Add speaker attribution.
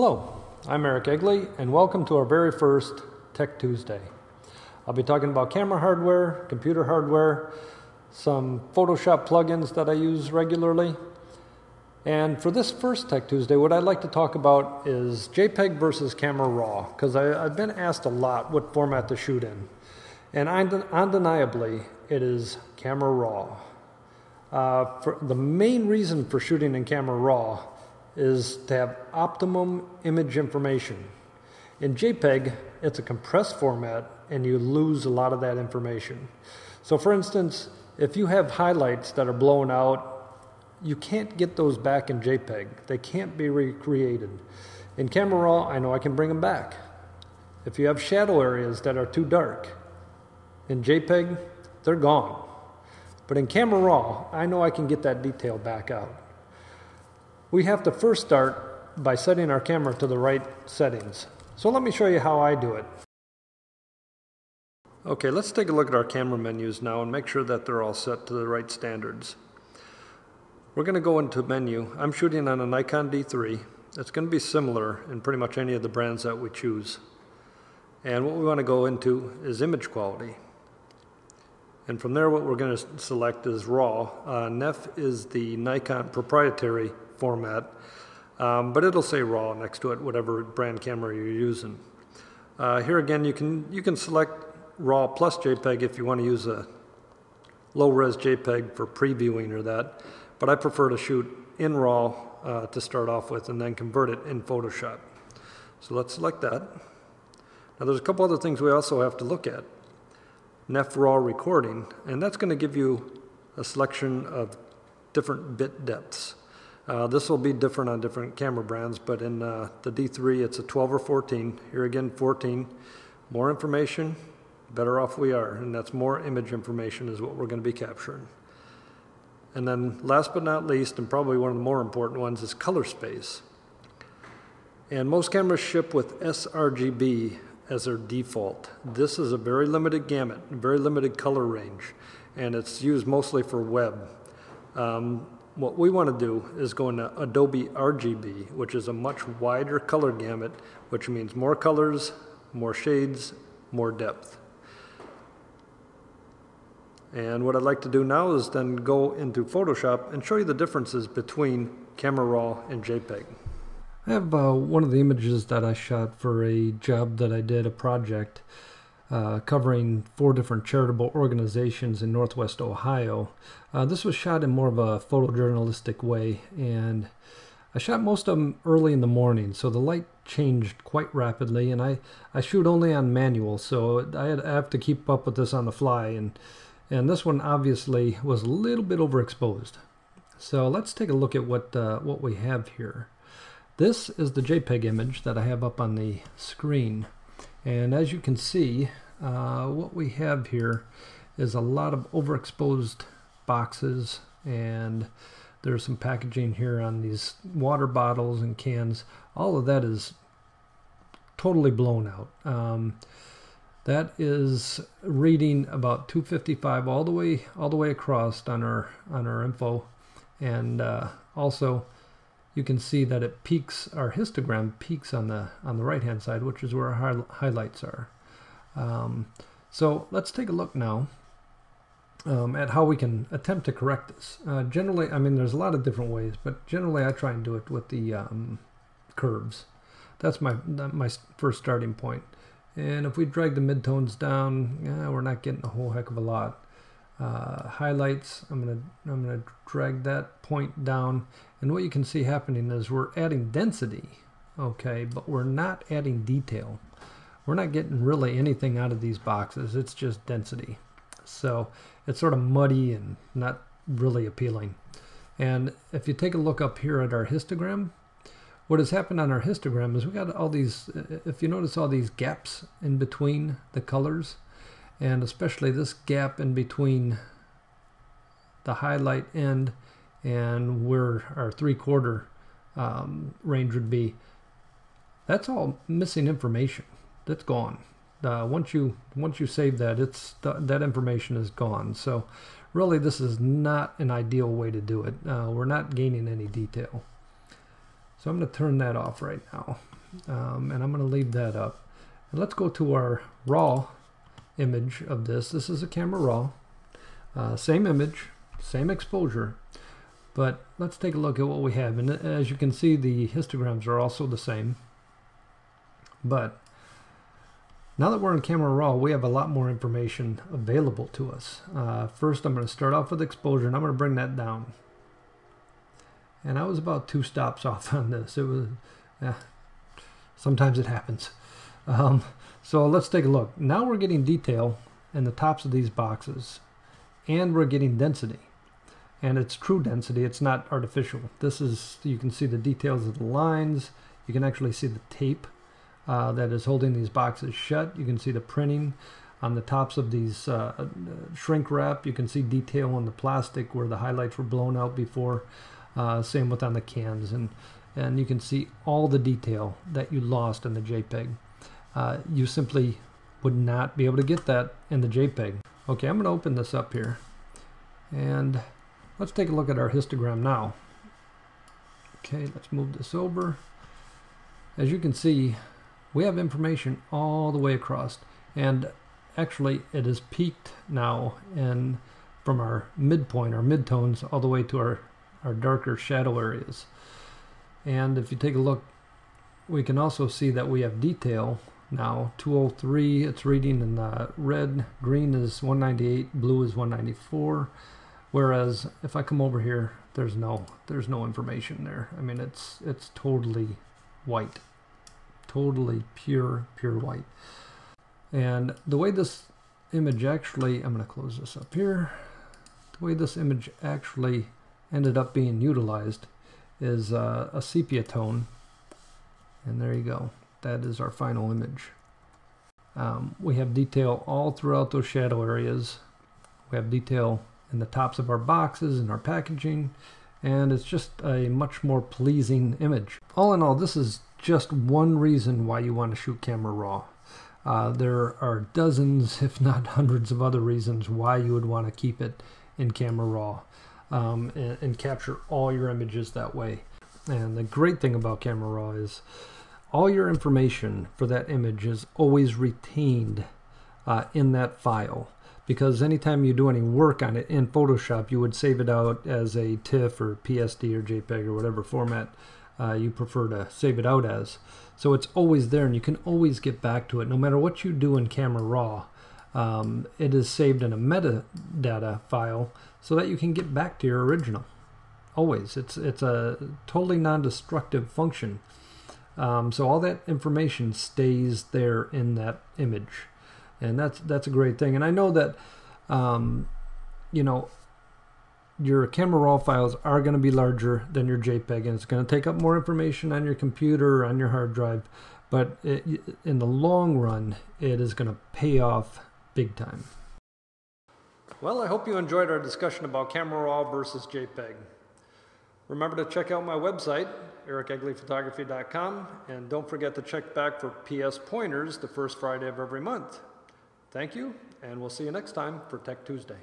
Speaker 1: Hello, I'm Eric Egley, and welcome to our very first Tech Tuesday. I'll be talking about camera hardware, computer hardware, some Photoshop plugins that I use regularly. And for this first Tech Tuesday, what I'd like to talk about is Jpeg versus Camera Raw, because I've been asked a lot what format to shoot in. And undeniably, it is Camera Raw. For the main reason for shooting in Camera Raw is to have optimum image information. In Jpeg, it's a compressed format and you lose a lot of that information. So for instance, if you have highlights that are blown out, you can't get those back in Jpeg. They can't be recreated. In Camera Raw, I know I can bring them back. If you have shadow areas that are too dark, in Jpeg, they're gone. But in Camera Raw, I know I can get that detail back out. We have to first start by setting our camera to the right settings. So let me show you how I do it. Okay, let's take a look at our camera menus now and make sure that they're all set to the right standards. We're going to go into menu. I'm shooting on a Nikon D3. It's going to be similar in pretty much any of the brands that we choose. And what we want to go into is image quality. And from there what we're going to select is RAW. NEF is the Nikon proprietary format, but it'll say RAW next to it, whatever brand camera you're using. Here again, you can select RAW plus JPEG if you want to use a low-res JPEG for previewing or that, but I prefer to shoot in RAW to start off with and then convert it in Photoshop. So let's select that. Now there's a couple other things we also have to look at. NEF RAW recording, and that's going to give you a selection of different bit depths. This will be different on different camera brands, but in the D3 it's a 12 or 14. Here again 14. More information, better off we are, and that's more image information is what we're going to be capturing. And then last but not least, and probably one of the more important ones, is color space. And most cameras ship with sRGB as their default. This is a very limited gamut, very limited color range, and it's used mostly for web. What we want to do is go into Adobe RGB, which is a much wider color gamut, which means more colors, more shades, more depth. And what I'd like to do now is then go into Photoshop and show you the differences between Camera Raw and JPEG. I have one of the images that I shot for a job that I did, a project, covering 4 different charitable organizations in Northwest Ohio. This was shot in more of a photojournalistic way, and I shot most of them early in the morning, so the light changed quite rapidly, and I shoot only on manual, so I have to keep up with this on the fly, and this one obviously was a little bit overexposed. So let's take a look at what we have here. This is the JPEG image that I have up on the screen. And as you can see, what we have here is a lot of overexposed boxes, and there's some packaging here on these water bottles and cans. All of that is totally blown out. That is reading about 255 all the way across on our info, and also you can see that it peaks, our histogram peaks on the right hand side, which is where our highlights are. So let's take a look now at how we can attempt to correct this. Generally, I mean, there's a lot of different ways, but generally I try and do it with the curves. That's my first starting point. And if we drag the midtones down, we're not getting a whole heck of a lot. Highlights, I'm gonna drag that point down, and what you can see happening is we're adding density, okay, but we're not adding detail. We're not getting really anything out of these boxes. It's just density, so it's sort of muddy and not really appealing. And if you take a look up here at our histogram, what has happened on our histogram is we got all these, if you notice, all these gaps in between the colors, and especially this gap in between the highlight end and where our 3/4 range would be. That's all missing information. That's gone. Once you save that, that information is gone. So really, this is not an ideal way to do it. We're not gaining any detail. So I'm going to turn that off right now. and I'm going to leave that up. And let's go to our raw image of this. This is a camera raw, same image, same exposure, but let's take a look at what we have. And as you can see, the histograms are also the same, but now that we're in camera raw, we have a lot more information available to us. First, I'm going to start off with exposure, and I'm going to bring that down. And I was about 2 stops off on this. It was, sometimes it happens. So let's take a look. Now we're getting detail in the tops of these boxes, and we're getting density. And it's true density, it's not artificial. This is, you can see the details of the lines. You can actually see the tape that is holding these boxes shut. You can see the printing on the tops of these shrink wrap. You can see detail on the plastic where the highlights were blown out before. Same with on the cans, and you can see all the detail that you lost in the JPEG. You simply would not be able to get that in the JPEG. Okay, I'm going to open this up here, and let's take a look at our histogram now. Okay, let's move this over. As you can see, we have information all the way across, and actually it is peaked now, and from our midpoint, our midtones, all the way to our darker shadow areas. And if you take a look, we can also see that we have detail now. 203, it's reading in the red, green is 198, blue is 194. Whereas if I come over here, there's no information there. I mean, it's totally white, totally pure white. And the way this image actually, I'm going to close this up here. The way this image actually ended up being utilized is a sepia tone, and there you go. That is our final image. We have detail all throughout those shadow areas. We have detail in the tops of our boxes and our packaging, and it's just a much more pleasing image. All in all, this is just one reason why you want to shoot camera raw. There are dozens, if not hundreds, of other reasons why you would want to keep it in camera raw. And capture all your images that way. And the great thing about camera raw is all your information for that image is always retained in that file, because anytime you do any work on it in Photoshop, you would save it out as a TIFF or PSD or JPEG or whatever format you prefer to save it out as. So it's always there, and you can always get back to it no matter what you do in camera raw. It is saved in a metadata file so that you can get back to your original. Always. It's a totally non-destructive function. So all that information stays there in that image, and that's a great thing. And I know that you know, your camera raw files are going to be larger than your JPEG, and it's going to take up more information on your computer or on your hard drive, but in the long run, it is going to pay off big time. Well, I hope you enjoyed our discussion about camera raw versus JPEG. Remember to check out my website, ericegleyphotography.com, and don't forget to check back for PS pointers the first Friday of every month. Thank you, and we'll see you next time for Tech Tuesday.